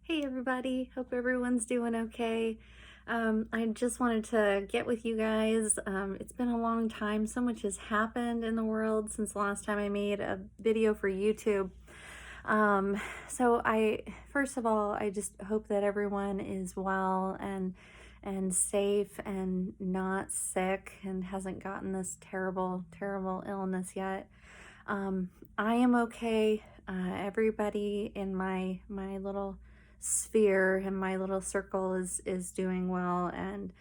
Hey everybody, hope everyone's doing okay. I just wanted to get with you guys. It's been a long time. So much has happened in the world since the last time I made a video for YouTube. First of all, I just hope that everyone is well and safe and not sick and hasn't gotten this terrible, terrible illness yet. I am okay. Everybody in my little sphere and my little circle is doing well, and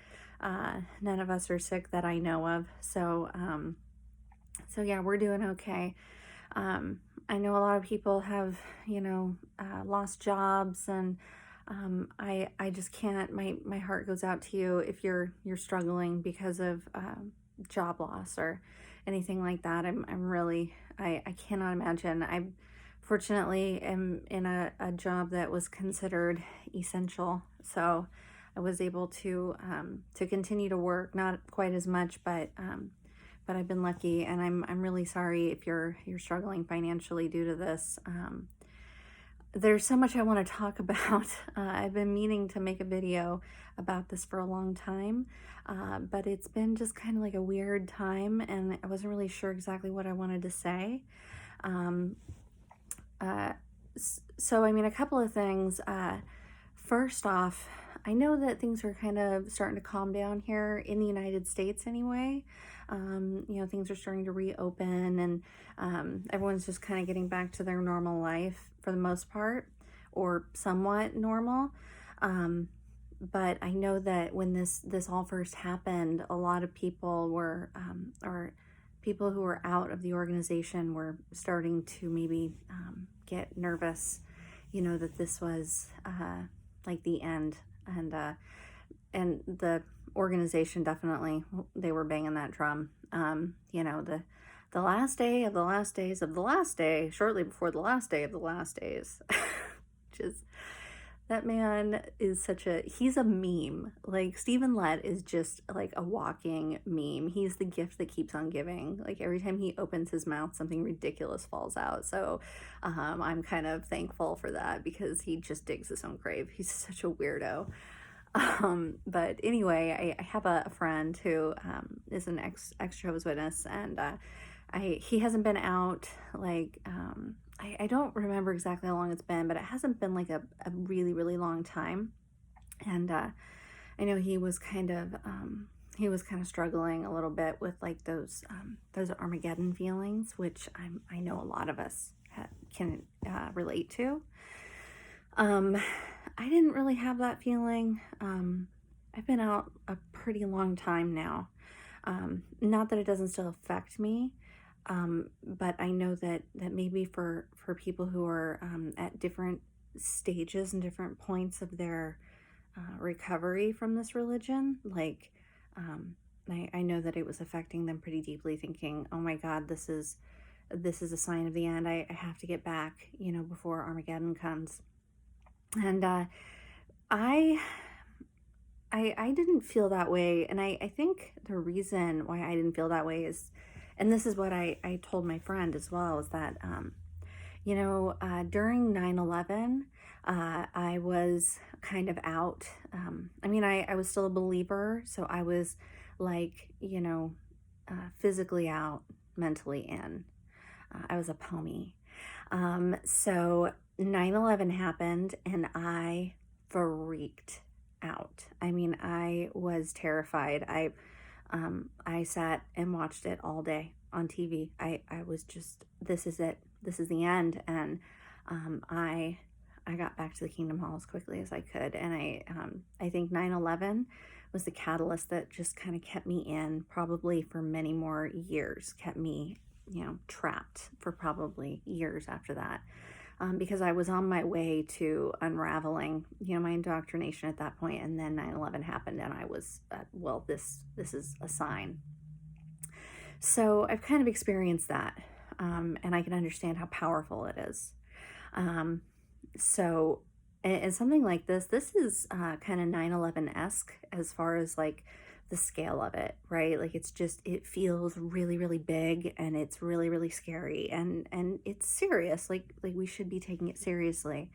none of us are sick that I know of. So yeah, we're doing okay. I know a lot of people have, lost jobs, and I just can't. My heart goes out to you if you're struggling because of job loss or anything like that. I'm really, I cannot imagine. I fortunately am in a job that was considered essential, so I was able to continue to work, not quite as much, but I've been lucky, and I'm really sorry if you're struggling financially due to this. There's so much I want to talk about. I've been meaning to make a video about this for a long time, but it's been just kind of like a weird time, and I wasn't really sure exactly what I wanted to say. So, I mean, a couple of things. First off, I know that things are kind of starting to calm down here in the United States anyway. Things are starting to reopen, and everyone's just kind of getting back to their normal life for the most part, or somewhat normal. But I know that when this all first happened, a lot of people were, or people who were out of the organization were starting to maybe get nervous, that this was like the end. And the organization, definitely, they were banging that drum. The last day of the last days of the last day, shortly before the last day of the last days. Just, that man is he's a meme. Like, Stephen Lett is just like a walking meme. He's the gift that keeps on giving. Like, every time he opens his mouth, something ridiculous falls out. So I'm kind of thankful for that, because he just digs his own grave. He's such a weirdo. But anyway, I have a friend who is an exJWs witness, and he hasn't been out, like, I don't remember exactly how long it's been, but it hasn't been like a really, really long time. And I know he was kind of struggling a little bit with like those Armageddon feelings, which I know a lot of us can relate to. I didn't really have that feeling. I've been out a pretty long time now. Not that it doesn't still affect me, but I know that maybe for people who are at different stages and different points of their recovery from this religion, like, I know that it was affecting them pretty deeply, thinking, oh my God, this is a sign of the end. I have to get back, before Armageddon comes. And I didn't feel that way, and I think the reason why I didn't feel that way is, and this is what I told my friend as well, is that during 9/11, I was kind of out. I was still a believer, so I was like, physically out, mentally in. I was a pommy. So 9/11 happened, and I freaked out. I was terrified. I sat and watched it all day on TV. I was just, this is it. This is the end. And I got back to the Kingdom Hall as quickly as I could. And I think 9/11 was the catalyst that just kind of kept me in, probably for many more years, kept me, trapped for probably years after that. Because I was on my way to unraveling, my indoctrination at that point, and then 9/11 happened, and I was, this is a sign. So I've kind of experienced that, and I can understand how powerful it is. And something like this is kind of 9/11-esque as far as like the scale of it, right? Like, it feels really, really big, and it's really, really scary, and it's serious. Like we should be taking it seriously.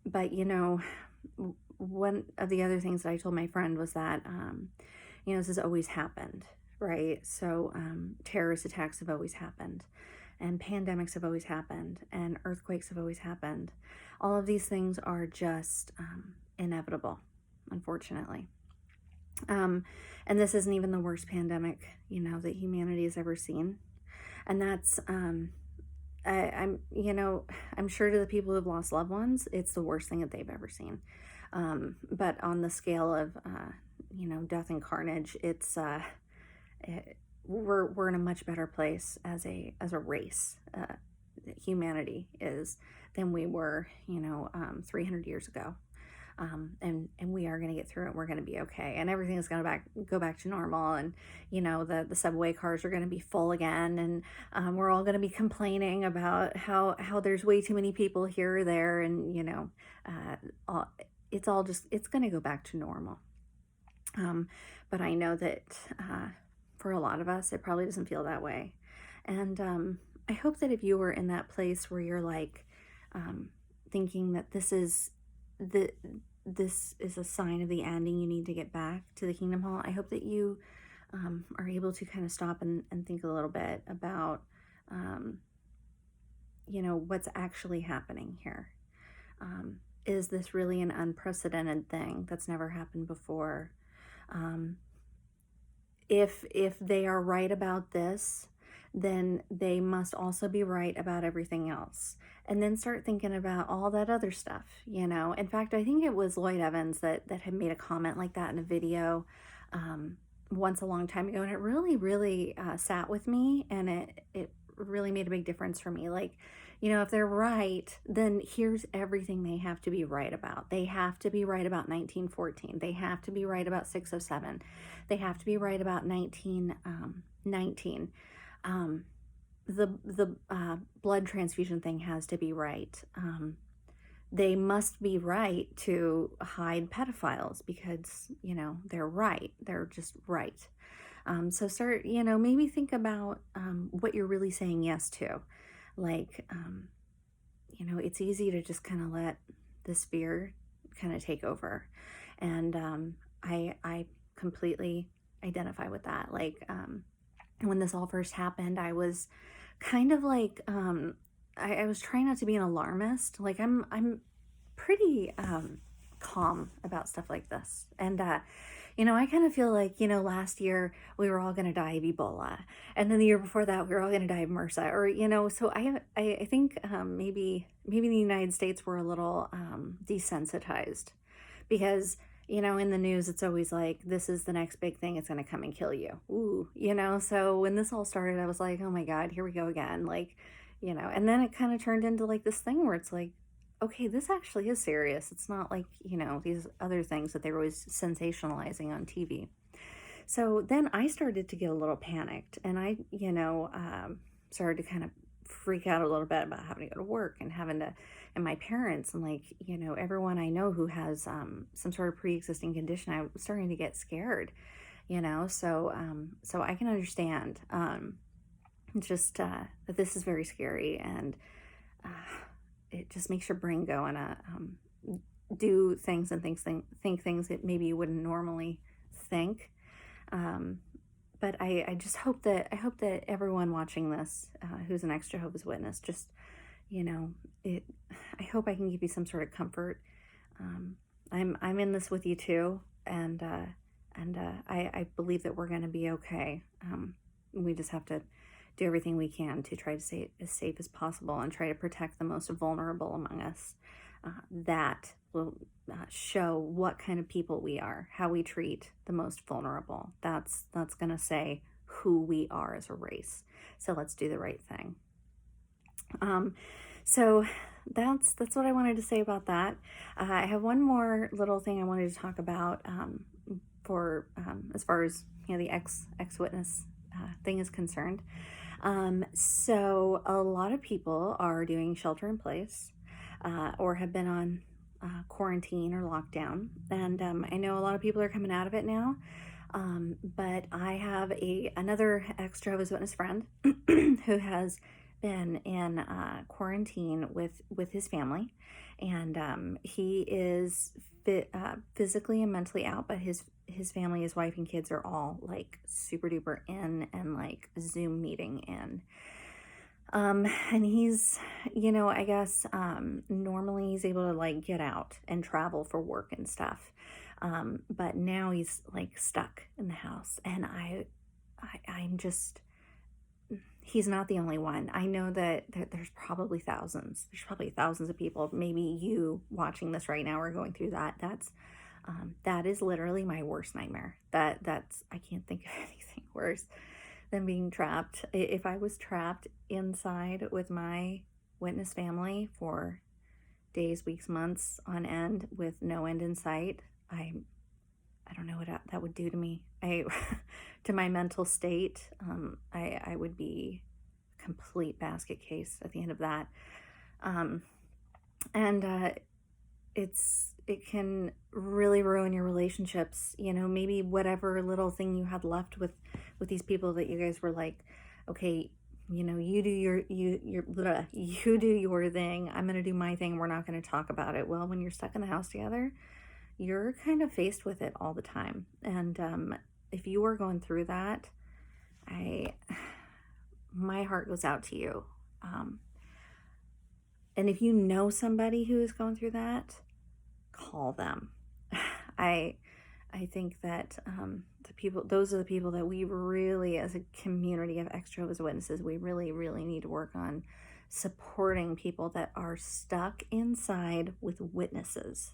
But, one of the other things that I told my friend was that, this has always happened, right? So, terrorist attacks have always happened, and pandemics have always happened, and earthquakes have always happened. All of these things are just inevitable, unfortunately. And this isn't even the worst pandemic, that humanity has ever seen. And that's, I'm sure to the people who have lost loved ones, it's the worst thing that they've ever seen. But on the scale of, death and carnage, we're in a much better place as a race. Humanity is than we were, 300 years ago. And we are going to get through it. We're going to be okay, and everything is going to go back to normal. And the subway cars are going to be full again, and we're all going to be complaining about how there's way too many people here or there, and it's going to go back to normal. But I know that for a lot of us, it probably doesn't feel that way, and I hope that if you were in that place where you're like thinking that this is a sign of the ending, you need to get back to the Kingdom Hall, I hope that you are able to kind of stop and think a little bit about what's actually happening here. Is this really an unprecedented thing that's never happened before? If they are right about this, then they must also be right about everything else. And then start thinking about all that other stuff, In fact, I think it was Lloyd Evans that had made a comment like that in a video once a long time ago. And it really, really sat with me, and it really made a big difference for me. Like, if they're right, then here's everything they have to be right about. They have to be right about 1914. They have to be right about 607. They have to be right about 1919. The blood transfusion thing has to be right. They must be right to hide pedophiles because, they're right. They're just right. So start, maybe think about what you're really saying yes to. Like, it's easy to just kind of let this fear kind of take over. And I completely identify with that. Like, when this all first happened, I was kind of like, I was trying not to be an alarmist. Like, I'm pretty calm about stuff like this. And, I kind of feel like, last year we were all going to die of Ebola. And then the year before that, we were all going to die of MRSA. Or, so I think maybe in the United States we're a little desensitized because, in the news, it's always like, this is the next big thing. It's going to come and kill you. Ooh, so when this all started, I was like, oh my God, here we go again. Like, and then it kind of turned into like this thing where it's like, okay, this actually is serious. It's not like, these other things that they were always sensationalizing on TV. So then I started to get a little panicked, and I, started to kind of freak out a little bit about having to go to work and and my parents and like, everyone I know who has some sort of pre-existing condition. I was starting to get scared, so I can understand just that this is very scary, and it just makes your brain go and do things and think things that maybe you wouldn't normally think. But I just hope that everyone watching this who's an ex-Jehovah's Witness, just, I hope I can give you some sort of comfort. I'm in this with you too, and I believe that we're going to be okay. We just have to do everything we can to try to stay as safe as possible and try to protect the most vulnerable among us. That will show what kind of people we are, how we treat the most vulnerable. That's going to say who we are as a race. So let's do the right thing. So that's what I wanted to say about that. I have one more little thing I wanted to talk about for as far as the ex-witness thing is concerned. So a lot of people are doing shelter in place or have been on quarantine or lockdown, and I know a lot of people are coming out of it now. But I have another ex-Jehovah's Witness friend who has been in quarantine with his family, and he is physically and mentally out, but his family, his wife and kids are all like super duper in and like Zoom meeting in. And he's, I guess, normally he's able to like get out and travel for work and stuff. But now he's like stuck in the house, and I'm just, he's not the only one. I know that there's probably thousands. There's probably thousands of people. Maybe you watching this right now are going through that. That is literally my worst nightmare. I can't think of anything worse than being trapped. If I was trapped inside with my witness family for days, weeks, months on end with no end in sight, I don't know what that would do to me. To my mental state, I would be a complete basket case at the end of that. And it can really ruin your relationships. Maybe whatever little thing you had left with these people that you guys were like, okay, you do you do your thing. I'm gonna do my thing. We're not gonna talk about it. Well, when you're stuck in the house together, you're kind of faced with it all the time. And if you are going through that, my heart goes out to you. And if you know somebody who is going through that, call them. I think that those are the people that we really, as a community of exJWs witnesses, we really, really need to work on supporting people that are stuck inside with witnesses.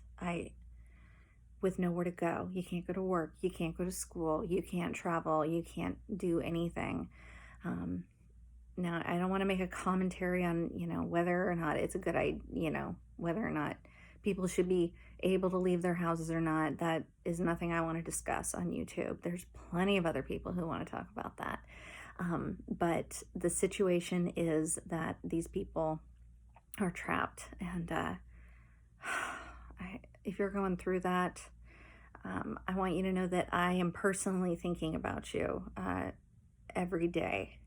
With nowhere to go. You can't go to work. You can't go to school. You can't travel. You can't do anything. Now, I don't want to make a commentary on, whether or not it's a good idea, whether or not people should be able to leave their houses or not. That is nothing I want to discuss on YouTube. There's plenty of other people who want to talk about that. But the situation is that these people are trapped. And if you're going through that, I want you to know that I am personally thinking about you every day.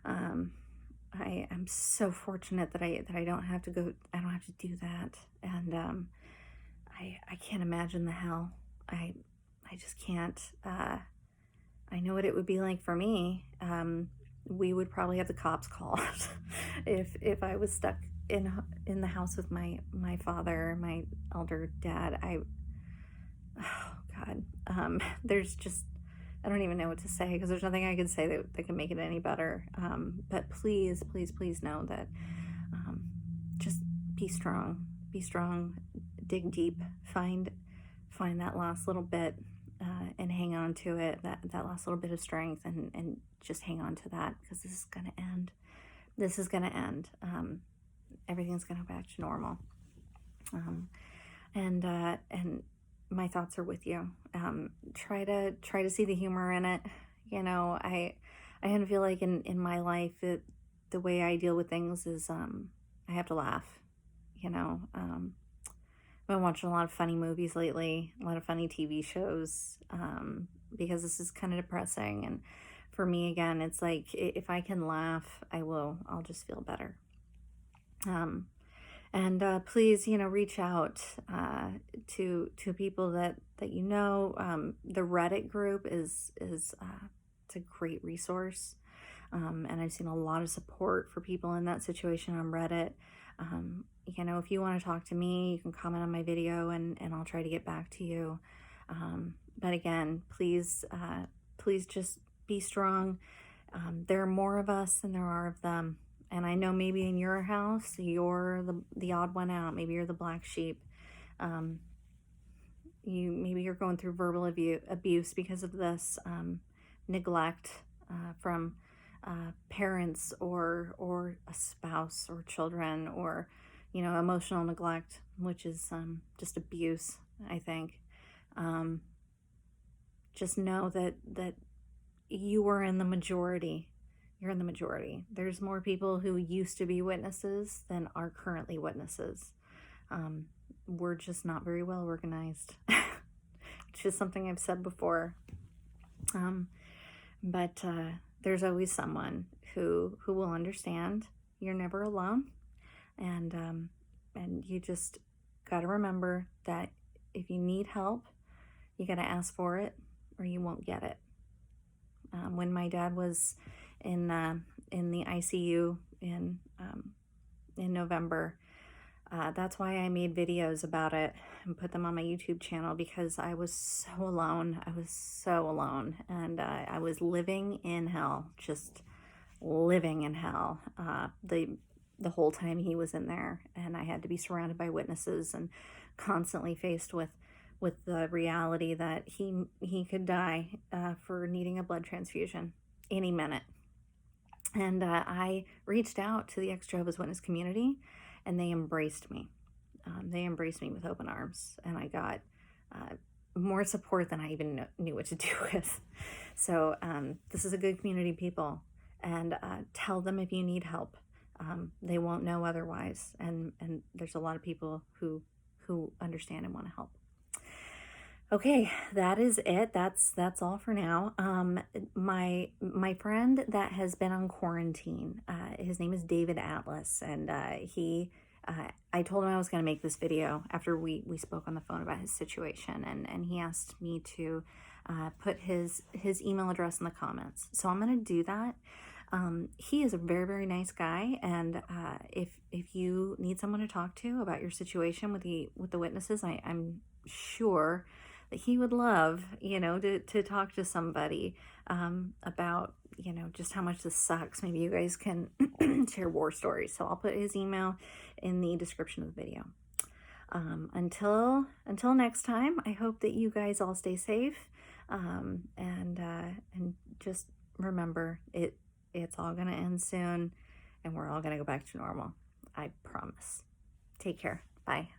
I am so fortunate that I don't have to go. I don't have to do that, and I can't imagine the hell. I just can't. I know what it would be like for me. We would probably have the cops called if I was stuck in the house with my father, my elder dad. Oh God, there's just, I don't even know what to say, because there's nothing I could say that can make it any better. But please, please, please know that just be strong, dig deep, find that last little bit and hang on to it, that last little bit of strength, and just hang on to that, because this is going to end. This is going to end. Everything's going to go back to normal. And my thoughts are with you. Try to see the humor in it. I kind of feel like in my life that the way I deal with things is I have to laugh. I've been watching a lot of funny movies lately, a lot of funny TV shows, because this is kind of depressing. And for me, again, it's like, if I can laugh, I'll just feel better. And please, reach out to people that you know. The Reddit group is it's a great resource, and I've seen a lot of support for people in that situation on Reddit. If you want to talk to me, you can comment on my video, and I'll try to get back to you. But again, please just be strong. There are more of us than there are of them. And I know maybe in your house, you're the odd one out. Maybe you're the black sheep. Maybe you're going through verbal abuse because of this neglect from parents or a spouse or children, or emotional neglect, which is just abuse, I think. Just know that you are in the majority. You're in the majority. There's more people who used to be witnesses than are currently witnesses. We're just not very well organized. It's just something I've said before. But there's always someone who will understand. You're never alone, and you just got to remember that if you need help, you got to ask for it, or you won't get it. When my dad was in the ICU in November, that's why I made videos about it and put them on my YouTube channel, because I was so alone. I was so alone, and I was living in hell, just living in hell. The whole time he was in there, and I had to be surrounded by witnesses and constantly faced with the reality that he could die for needing a blood transfusion any minute. And I reached out to the exJWs witness community, and they embraced me. They embraced me with open arms, and I got more support than I even knew what to do with. So this is a good community, people, and tell them if you need help. They won't know otherwise, and there's a lot of people who understand and want to help. Okay, that is it. That's all for now. My friend that has been on quarantine, his name is David Atlas, and I told him I was going to make this video after we spoke on the phone about his situation, and he asked me to put his email address in the comments. So I'm going to do that. He is a very, very nice guy, and if you need someone to talk to about your situation with the witnesses, I'm sure that he would love, to talk to somebody about, just how much this sucks. Maybe you guys can share war stories. So I'll put his email in the description of the video. Until next time, I hope that you guys all stay safe, and just remember, it's all gonna end soon, and we're all gonna go back to normal. I promise. Take care. Bye.